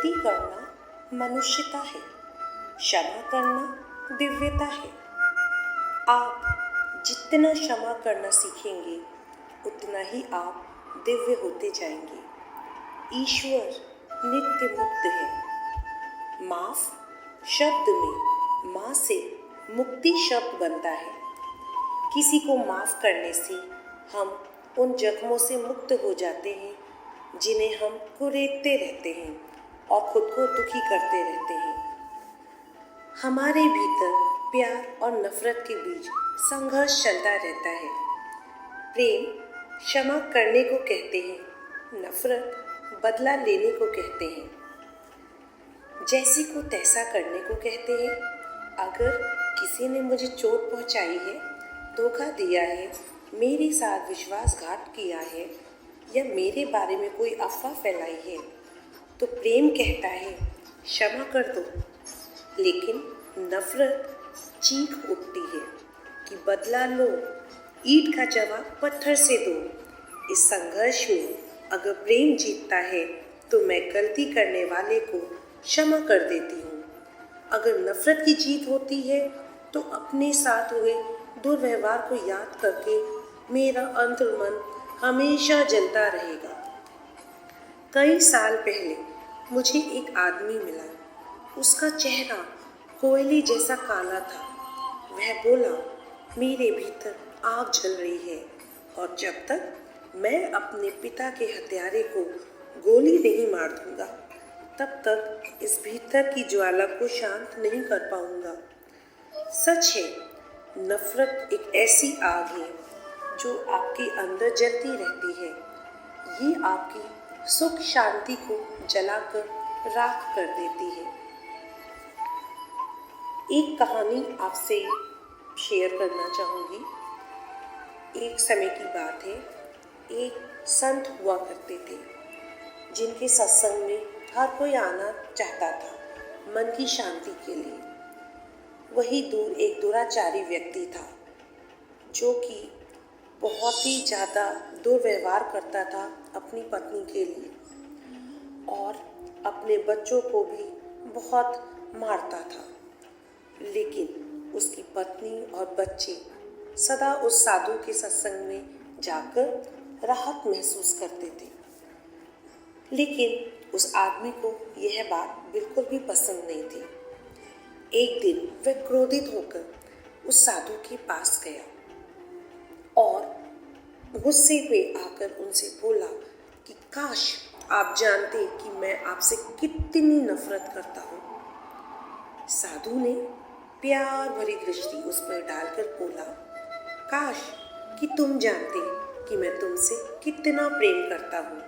गलती करना मनुष्यता है, क्षमा करना दिव्यता है। आप जितना क्षमा करना सीखेंगे उतना ही आप दिव्य होते जाएंगे। ईश्वर नित्य मुक्त है। माफ शब्द में माँ से मुक्ति शब्द बनता है। किसी को माफ करने से हम उन जख्मों से मुक्त हो जाते हैं जिन्हें हम कुरेदते रहते हैं और खुद को दुखी करते रहते हैं। हमारे भीतर प्यार और नफरत के बीच संघर्ष चलता रहता है। प्रेम क्षमा करने को कहते हैं, नफरत बदला लेने को कहते हैं। जैसे को तैसा करने को कहते हैं। अगर किसी ने मुझे चोट पहुंचाई है, धोखा दिया है, मेरे साथ विश्वासघात किया है या मेरे बारे में कोई अफवाह फैलाई है, तो प्रेम कहता है क्षमा कर दो। लेकिन नफरत चीख उठती है कि बदला लो, ईंट का जवाब पत्थर से दो। इस संघर्ष में अगर प्रेम जीतता है तो मैं गलती करने वाले को क्षमा कर देती हूँ। अगर नफरत की जीत होती है तो अपने साथ हुए दुर्व्यवहार को याद करके मेरा अंतर्मन हमेशा जलता रहेगा। कई साल पहले मुझे एक आदमी मिला। उसका चेहरा कोयले जैसा काला था। वह बोला, मेरे भीतर आग जल रही है और जब तक मैं अपने पिता के हत्यारे को गोली नहीं मार दूंगा तब तक इस भीतर की ज्वाला को शांत नहीं कर पाऊंगा। सच है, नफरत एक ऐसी आग है जो आपके अंदर जलती रहती है। ये आपकी सुख शांति को जलाकर राख कर देती है। एक कहानी आपसे शेयर करना चाहूँगी। एक समय की बात है, एक संत हुआ करते थे जिनके सत्संग में हर कोई आना चाहता था मन की शांति के लिए। वही दूर एक दुराचारी व्यक्ति था जो कि बहुत ही ज़्यादा दुर्व्यवहार करता था अपनी पत्नी के लिए और अपने बच्चों को भी बहुत मारता था। लेकिन उसकी पत्नी और बच्चे सदा उस साधु के सत्संग में जाकर राहत महसूस करते थे। लेकिन उस आदमी को यह बात बिल्कुल भी पसंद नहीं थी। एक दिन वह क्रोधित होकर उस साधु के पास गया और गुस्से में आकर उनसे बोला कि काश आप जानते कि मैं आपसे कितनी नफरत करता हूँ। साधु ने प्यार भरी दृष्टि उस पर डालकर बोला, काश कि तुम जानते कि मैं तुमसे कितना प्रेम करता हूँ।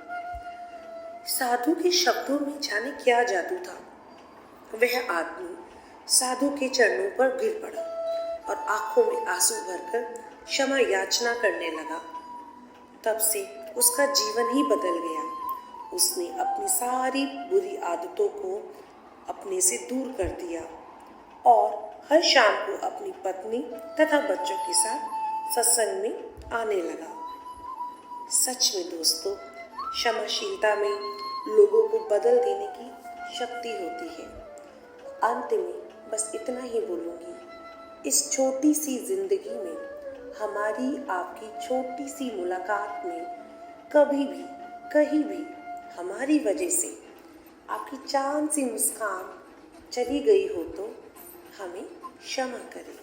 साधु के शब्दों में जाने क्या जादू था। वह आदमी साधु के चरणों पर गिर पड़ा और आंखों में आंसू भरकर क्षमा याचना करने लगा। तब से उसका जीवन ही बदल गया। उसने अपनी सारी बुरी आदतों को अपने से दूर कर दिया और हर शाम को अपनी पत्नी तथा बच्चों के साथ सत्संग में आने लगा। सच में दोस्तों, क्षमाशीलता में लोगों को बदल देने की शक्ति होती है। अंत में बस इतना ही बोलूँगी, इस छोटी सी जिंदगी में हमारी आपकी छोटी सी मुलाकात में कभी भी कहीं भी हमारी वजह से आपकी चांद सी मुस्कान चली गई हो तो हमें क्षमा करें।